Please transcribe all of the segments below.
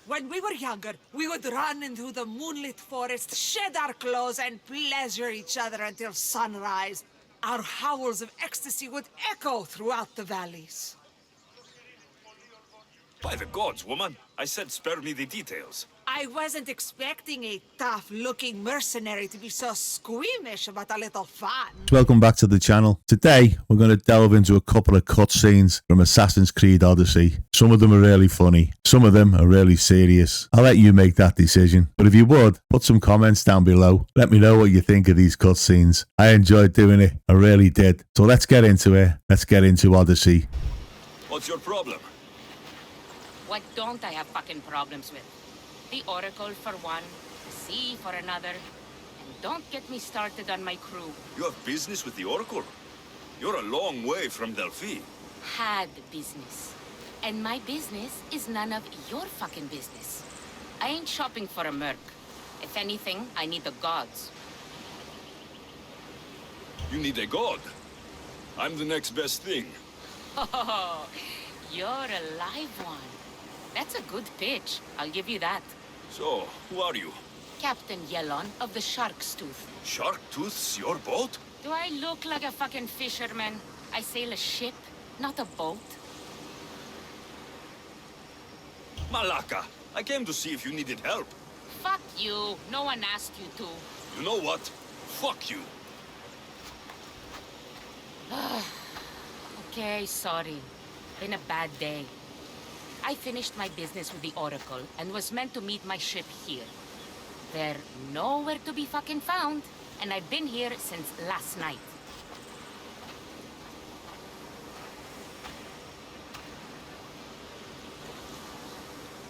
When we were younger, we would run into the moonlit forest, shed our clothes, and pleasure each other until sunrise. Our howls of ecstasy would echo throughout the valleys. By the gods, woman. I said spare me the details. I wasn't expecting a tough-looking mercenary to be so squeamish about a little fun. Welcome back to the channel. Today, we're going to delve into a couple of cutscenes from Assassin's Creed Odyssey. Some of them are really funny. Some of them are really serious. I'll let you make that decision. But if you would, put some comments down below. Let me know what you think of these cutscenes. I enjoyed doing it. I really did. So let's get into it. Let's get into Odyssey. What's your problem? What don't I have fucking problems with? The Oracle for one, the sea for another, and don't get me started on my crew. You have business with the Oracle? You're a long way from Delphi. Had business. And my business is none of your fucking business. I ain't shopping for a merc. If anything, I need the gods. You need a god. I'm the next best thing. Oh, you're a live one. That's a good pitch, I'll give you that. So, who are you? Captain Yellon of the Shark's Tooth. Shark Tooth's your boat? Do I look like a fucking fisherman? I sail a ship, not a boat. Malaka, I came to see if you needed help. Fuck you. No one asked you to. You know what? Fuck you. Okay, sorry. Been a bad day. I finished my business with the Oracle and was meant to meet my ship here. They're nowhere to be fucking found, and I've been here since last night.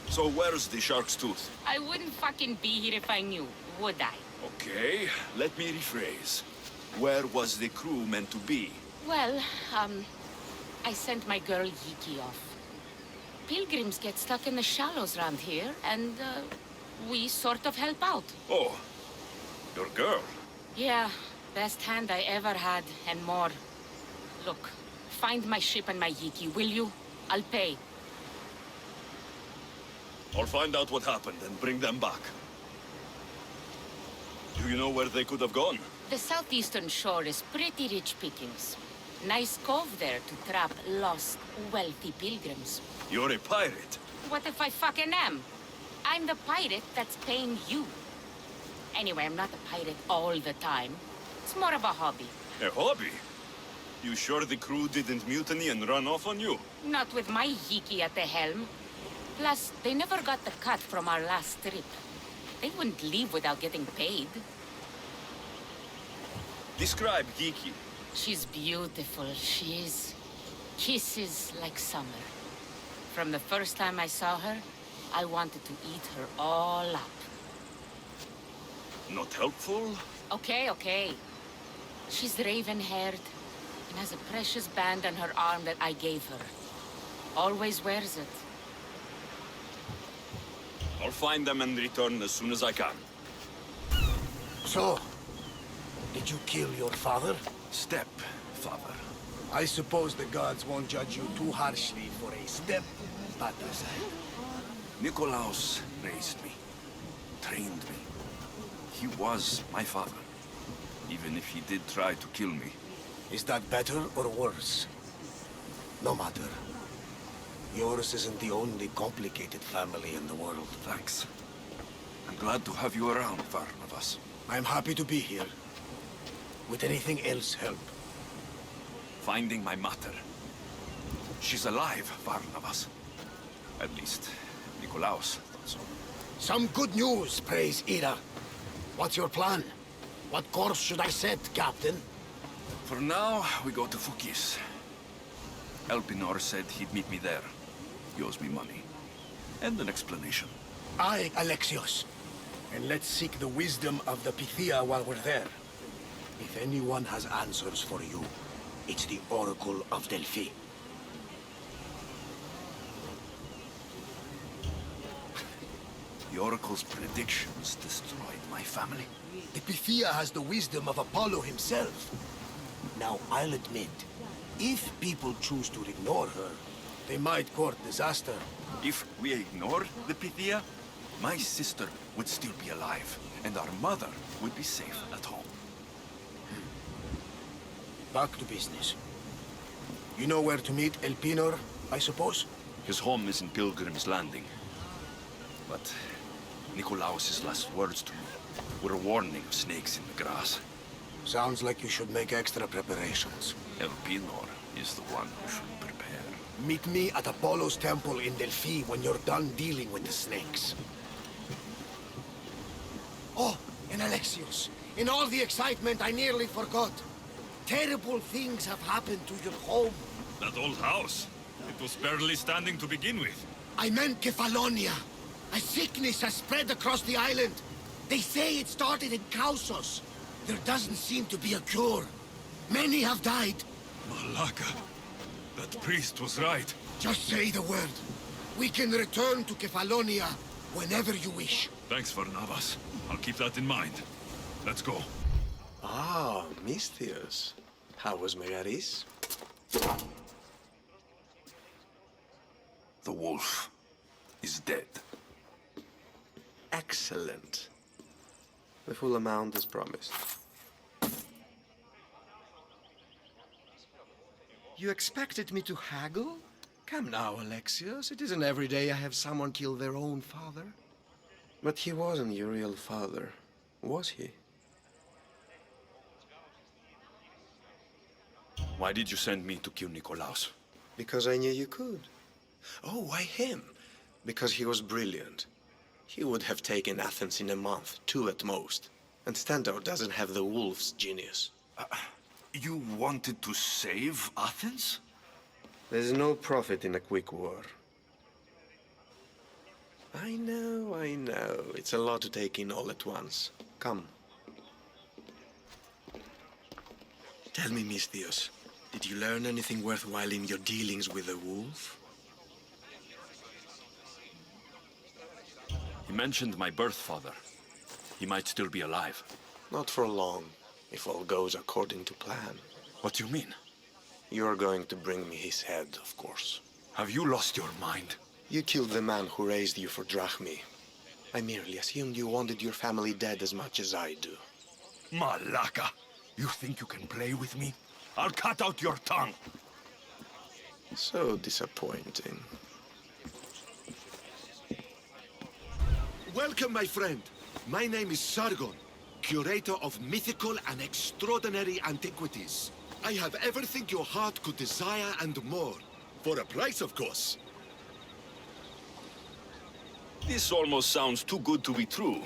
So where's the Shark's Tooth? I wouldn't fucking be here if I knew, would I? Okay, let me rephrase. Where was the crew meant to be? Well, I sent my girl Yiki off. Pilgrims get stuck in the shallows around here, and, we sort of help out. Oh, your girl. Yeah, best hand I ever had, and more. Look, find my ship and my Yiki, will you? I'll pay. I'll find out what happened and bring them back. Do you know where they could have gone? The southeastern shore is pretty rich pickings. Nice cove there to trap lost, wealthy pilgrims. You're a pirate. What if I fucking am? I'm the pirate that's paying you. Anyway, I'm not a pirate all the time. It's more of a hobby. A hobby? You sure the crew didn't mutiny and run off on you? Not with my Yiki at the helm. Plus, they never got the cut from our last trip. They wouldn't leave without getting paid. Describe Geeky. She's beautiful, she is. Kisses like summer. From the first time I saw her, I wanted to eat her all up. Not helpful? Okay. She's raven-haired and has a precious band on her arm that I gave her. Always wears it. I'll find them and return as soon as I can. So, did you kill your father? Stepfather. I suppose the gods won't judge you too harshly for a step-patricide. Nikolaos raised me, trained me. He was my father, even if he did try to kill me. Is that better or worse? No matter. Yours isn't the only complicated family in the world. Thanks. I'm glad to have you around, Varnavas. I'm happy to be here. Would anything else help? Finding my mother. She's alive, Varnavas. At least, Nikolaos thought so. Some good news, praise Ira. What's your plan? What course should I set, Captain? For now, we go to Fukis. Elpinor said he'd meet me there. He owes me money. And an explanation. Aye, Alexios. And let's seek the wisdom of the Pythia while we're there. If anyone has answers for you, it's the Oracle of Delphi. The Oracle's predictions destroyed my family. The Pythia has the wisdom of Apollo himself. Now, I'll admit, if people choose to ignore her, they might court disaster. If we ignore the Pythia, my sister would still be alive, and our mother would be safe at home. Back to business. You know where to meet Elpinor, I suppose? His home is in Pilgrim's Landing. But Nikolaos's last words to me were a warning of snakes in the grass. Sounds like you should make extra preparations. Elpinor is the one who should prepare. Meet me at Apollo's temple in Delphi when you're done dealing with the snakes. Oh, and Alexios, in all the excitement I nearly forgot. Terrible things have happened to your home. That old house. It was barely standing to begin with. I meant Kefalonia. A sickness has spread across the island. They say it started in Kausos. There doesn't seem to be a cure. Many have died. Malaka. That priest was right. Just say the word. We can return to Kefalonia whenever you wish. Thanks for Navas. I'll keep that in mind. Let's go. Ah, Misthios. How was Megaris? The wolf is dead. Excellent. The full amount is promised. You expected me to haggle? Come now, Alexios. It isn't every day I have someone kill their own father. But he wasn't your real father, was he? Why did you send me to kill Nikolaos? Because I knew you could. Oh, why him? Because he was brilliant. He would have taken Athens in a month, 2 at most. And Stentor doesn't have the wolf's genius. You wanted to save Athens? There's no profit in a quick war. I know. It's a lot to take in all at once. Come. Tell me, Misthios, did you learn anything worthwhile in your dealings with the wolf? He mentioned my birth father. He might still be alive. Not for long, if all goes according to plan. What do you mean? You're going to bring me his head, of course. Have you lost your mind? You killed the man who raised you for Drachmi. I merely assumed you wanted your family dead as much as I do. Malaka! You think you can play with me? I'll cut out your tongue! So disappointing. Welcome, my friend. My name is Sargon, curator of mythical and extraordinary antiquities. I have everything your heart could desire and more. For a price, of course. This almost sounds too good to be true.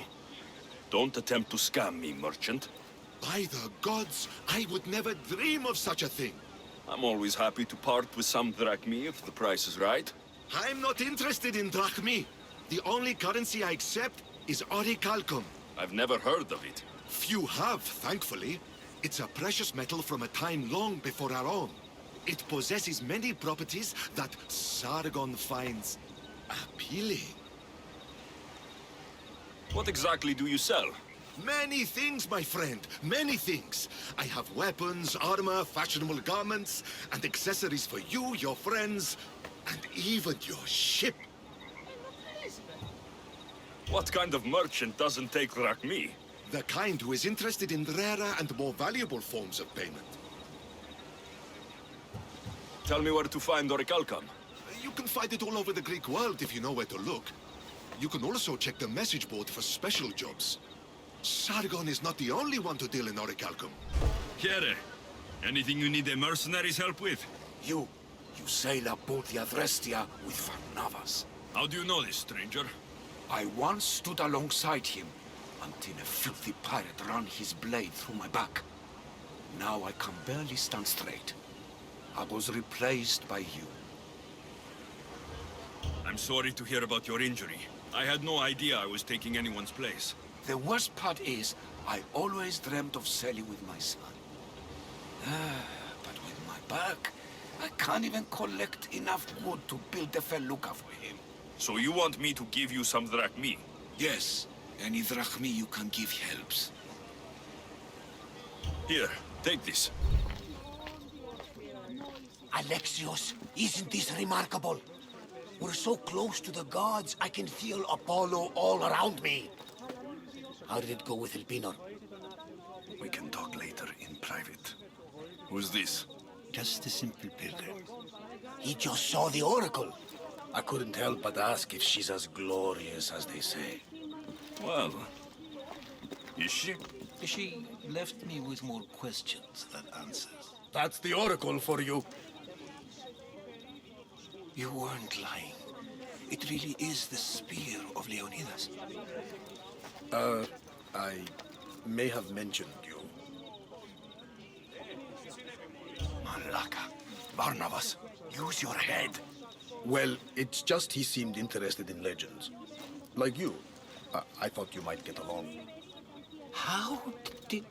Don't attempt to scam me, merchant. By the gods, I would never dream of such a thing. I'm always happy to part with some drachmi if the price is right. I'm not interested in drachmi. The only currency I accept is orichalcum. I've never heard of it. Few have, thankfully. It's a precious metal from a time long before our own. It possesses many properties that Sargon finds appealing. What exactly do you sell? Many things, my friend. Many things. I have weapons, armor, fashionable garments, and accessories for you, your friends, and even your ship. What kind of merchant doesn't take drachmi? The kind who is interested in rarer and more valuable forms of payment. Tell me where to find orichalcum. You can find it all over the Greek world if you know where to look. You can also check the message board for special jobs. Sargon is not the only one to deal in orichalcum. Here, anything you need a mercenary's help with? You sail aboard the Adrestia with Navas. How do you know this, stranger? I once stood alongside him until a filthy pirate ran his blade through my back. Now I can barely stand straight. I was replaced by you. I'm sorry to hear about your injury. I had no idea I was taking anyone's place. The worst part is, I always dreamt of sailing with my son. But with my back, I can't even collect enough wood to build a felucca for him. So you want me to give you some drachmi? Yes, any drachmi you can give helps. Here, take this. Alexios, isn't this remarkable? We're so close to the gods, I can feel Apollo all around me. How did it go with Elpinor? We can talk later in private. Who's this? Just a simple pilgrim. He just saw the oracle. I couldn't help but ask if she's as glorious as they say. Well, is she? She left me with more questions than answers. That's the oracle for you. You weren't lying. It really is the spear of Leonidas. I may have mentioned you. Malaka. Barnabas, use your head. Well, it's just he seemed interested in legends. Like you. I thought you might get along. How did...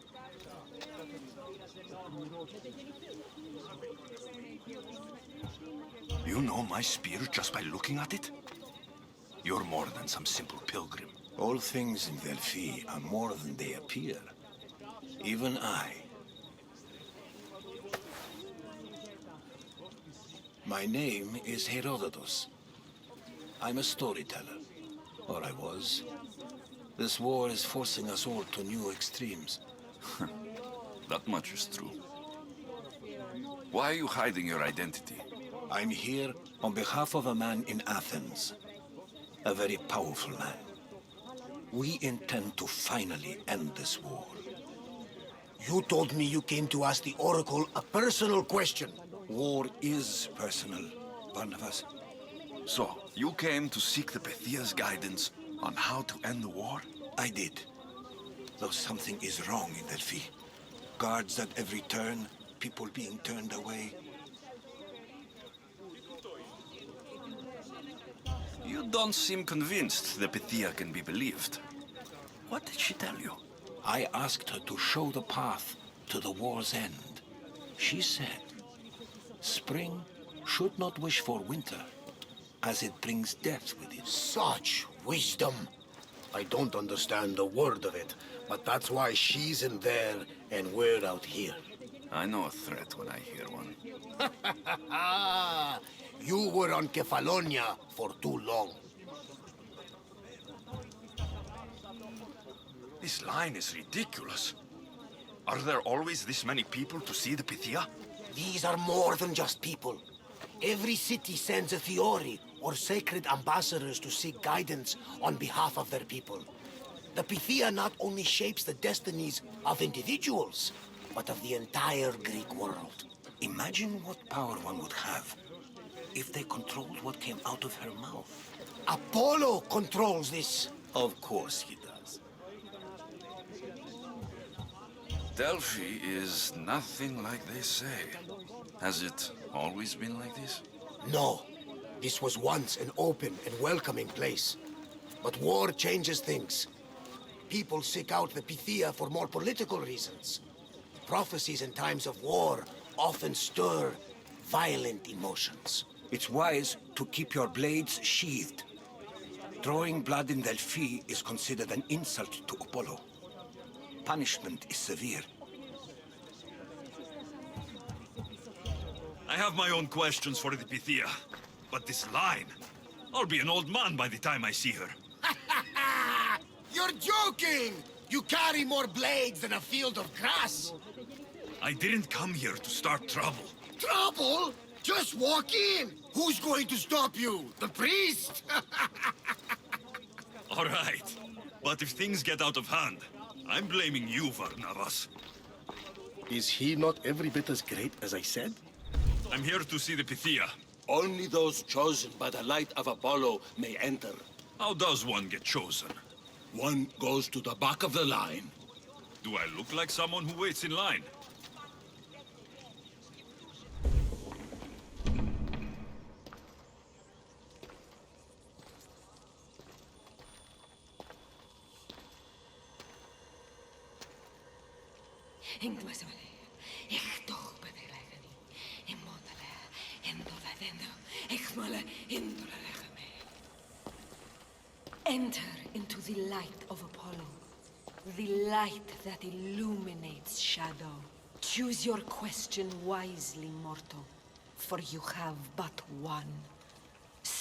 You know my spear just by looking at it? You're more than some simple pilgrim. All things in Delphi are more than they appear. Even I. My name is Herodotus. I'm a storyteller. Or I was. This war is forcing us all to new extremes. That much is true. Why are you hiding your identity? I'm here on behalf of a man in Athens. A very powerful man. We intend to finally end this war. You told me you came to ask the Oracle a personal question. War is personal, Barnabas. So, you came to seek the Pythia's guidance on how to end the war? I did. Though something is wrong in Delphi. Guards at every turn, people being turned away. You don't seem convinced the Pythia can be believed. What did she tell you? I asked her to show the path to the war's end. She said, spring should not wish for winter, as it brings death with it. Such wisdom! I don't understand a word of it, but that's why she's in there and we're out here. I know a threat when I hear one. You were on Kefalonia for too long. This line is ridiculous. Are there always this many people to see the Pythia? These are more than just people. Every city sends a Fiori or sacred ambassadors to seek guidance on behalf of their people. The Pythia not only shapes the destinies of individuals, but of the entire Greek world. Imagine what power one would have if they controlled what came out of her mouth. Apollo controls this. Of course he does. Delphi is nothing like they say. Has it always been like this? No. This was once an open and welcoming place. But war changes things. People seek out the Pythia for more political reasons. Prophecies in times of war often stir violent emotions. It's wise to keep your blades sheathed. Drawing blood in Delphi is considered an insult to Apollo. Punishment is severe. I have my own questions for the Pythia. But this line... I'll be an old man by the time I see her. You're joking! You carry more blades than a field of grass! I didn't come here to start trouble. Trouble? Just walk in! Who's going to stop you? The priest? All right. But if things get out of hand, I'm blaming you, Barnabas. Is he not every bit as great as I said? I'm here to see the Pythia. Only those chosen by the light of Apollo may enter. How does one get chosen? One goes to the back of the line. Do I look like someone who waits in line? Enter into the light of Apollo, the light that illuminates shadow. Choose your question wisely, mortal, for you have but one.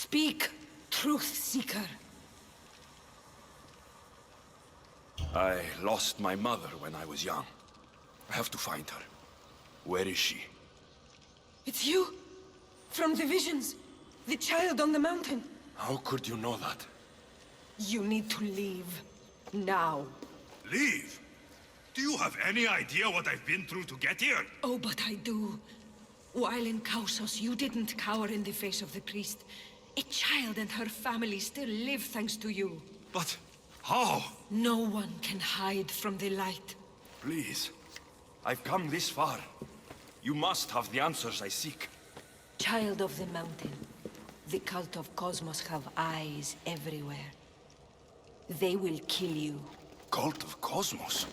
Speak, truth seeker. I lost my mother when I was young. I have to find her. Where is she? It's you! From the visions. The child on the mountain. How could you know that? You need to leave. Now. Leave? Do you have any idea what I've been through to get here? Oh, but I do. While in Kausos, you didn't cower in the face of the priest. A child and her family still live thanks to you. But how? No one can hide from the light. Please. I've come this far. You must have the answers I seek. Child of the mountain, the cult of Cosmos have eyes everywhere. They will kill you. Cult of Cosmos?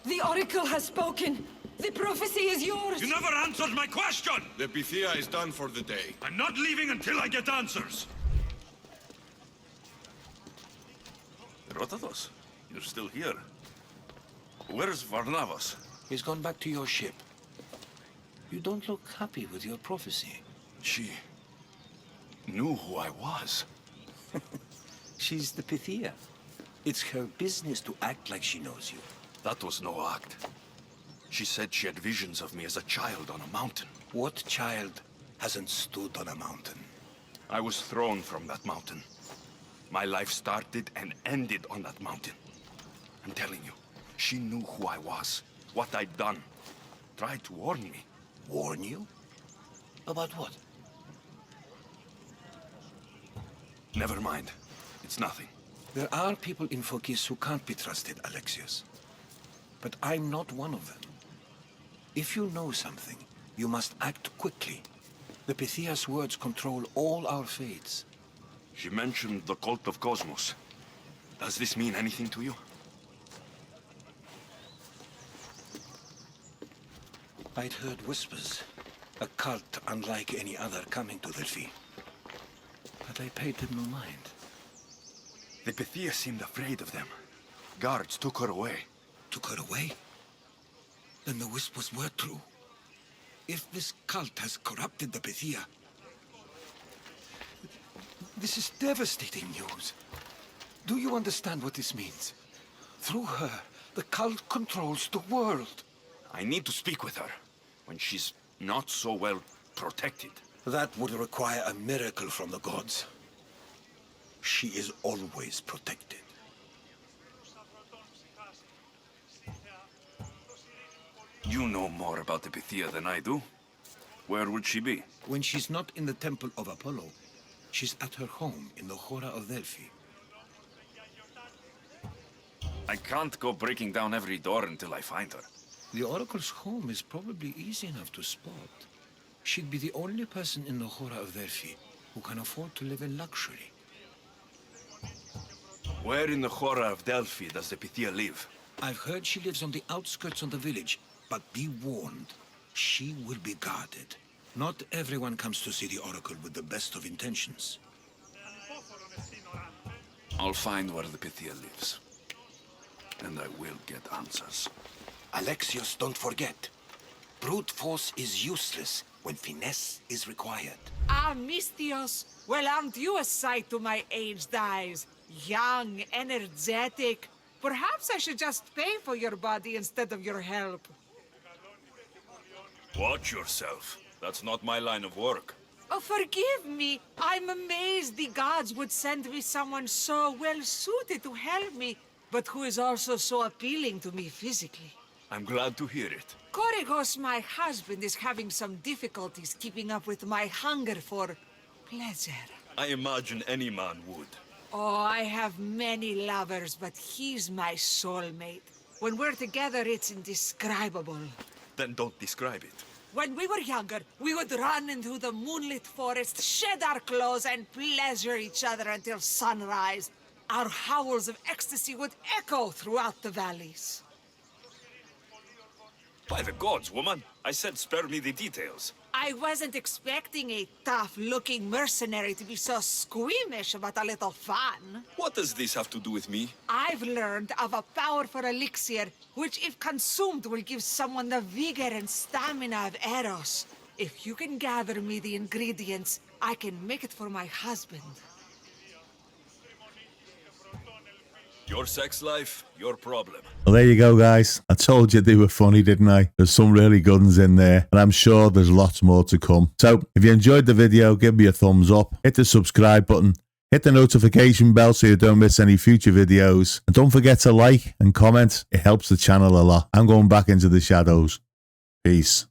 The Oracle has spoken! The prophecy is yours! You never answered my question! The Pythia is done for the day. I'm not leaving until I get answers! Herodotus, you're still here. Where's Varnavas? He's gone back to your ship. You don't look happy with your prophecy. She knew who I was. She's the Pythia. It's her business to act like she knows you. That was no act. She said she had visions of me as a child on a mountain. What child hasn't stood on a mountain? I was thrown from that mountain. My life started and ended on that mountain. I'm telling you, she knew who I was, what I'd done. Tried to warn me. Warn you? About what? Never mind. It's nothing. There are people in Phokis who can't be trusted, Alexios. But I'm not one of them. If you know something, you must act quickly. The Pythia's words control all our fates. She mentioned the cult of Cosmos. Does this mean anything to you? I'd heard whispers. A cult unlike any other coming to Delphi. But I paid them no mind. The Pythia seemed afraid of them. Guards took her away. Took her away? Then the whispers were true. If this cult has corrupted the Pythia... This is devastating news. Do you understand what this means? Through her, the cult controls the world. I need to speak with her, when she's not so well protected. That would require a miracle from the gods. She is always protected. You know more about the Pythia than I do. Where would she be? When she's not in the Temple of Apollo, she's at her home in the Hora of Delphi. I can't go breaking down every door until I find her. The Oracle's home is probably easy enough to spot. She'd be the only person in the Hora of Delphi who can afford to live in luxury. Where in the Hora of Delphi does the Pythia live? I've heard she lives on the outskirts of the village, but be warned, she will be guarded. Not everyone comes to see the Oracle with the best of intentions. I'll find where the Pythia lives. And I will get answers. Alexios, don't forget. Brute force is useless when finesse is required. Ah, Mystios. Well, aren't you a sight to my aged eyes? Young, energetic. Perhaps I should just pay for your body instead of your help. Watch yourself. That's not my line of work. Oh, forgive me. I'm amazed the gods would send me someone so well-suited to help me, but who is also so appealing to me physically. I'm glad to hear it. Korygos, my husband, is having some difficulties keeping up with my hunger for pleasure. I imagine any man would. Oh, I have many lovers, but he's my soulmate. When we're together, it's indescribable. Then don't describe it. When we were younger, we would run into the moonlit forest, shed our clothes, and pleasure each other until sunrise. Our howls of ecstasy would echo throughout the valleys. By the gods, woman. I said spare me the details. I wasn't expecting a tough-looking mercenary to be so squeamish about a little fun. What does this have to do with me? I've learned of a powerful elixir, which if consumed will give someone the vigor and stamina of Eros. If you can gather me the ingredients, I can make it for my husband. Your sex life, your problem. Well, there you go, guys. I told you they were funny, didn't I? There's some really good ones in there, and I'm sure there's lots more to come. So, if you enjoyed the video, give me a thumbs up, hit the subscribe button, hit the notification bell so you don't miss any future videos, and don't forget to like and comment. It helps the channel a lot. I'm going back into the shadows. Peace.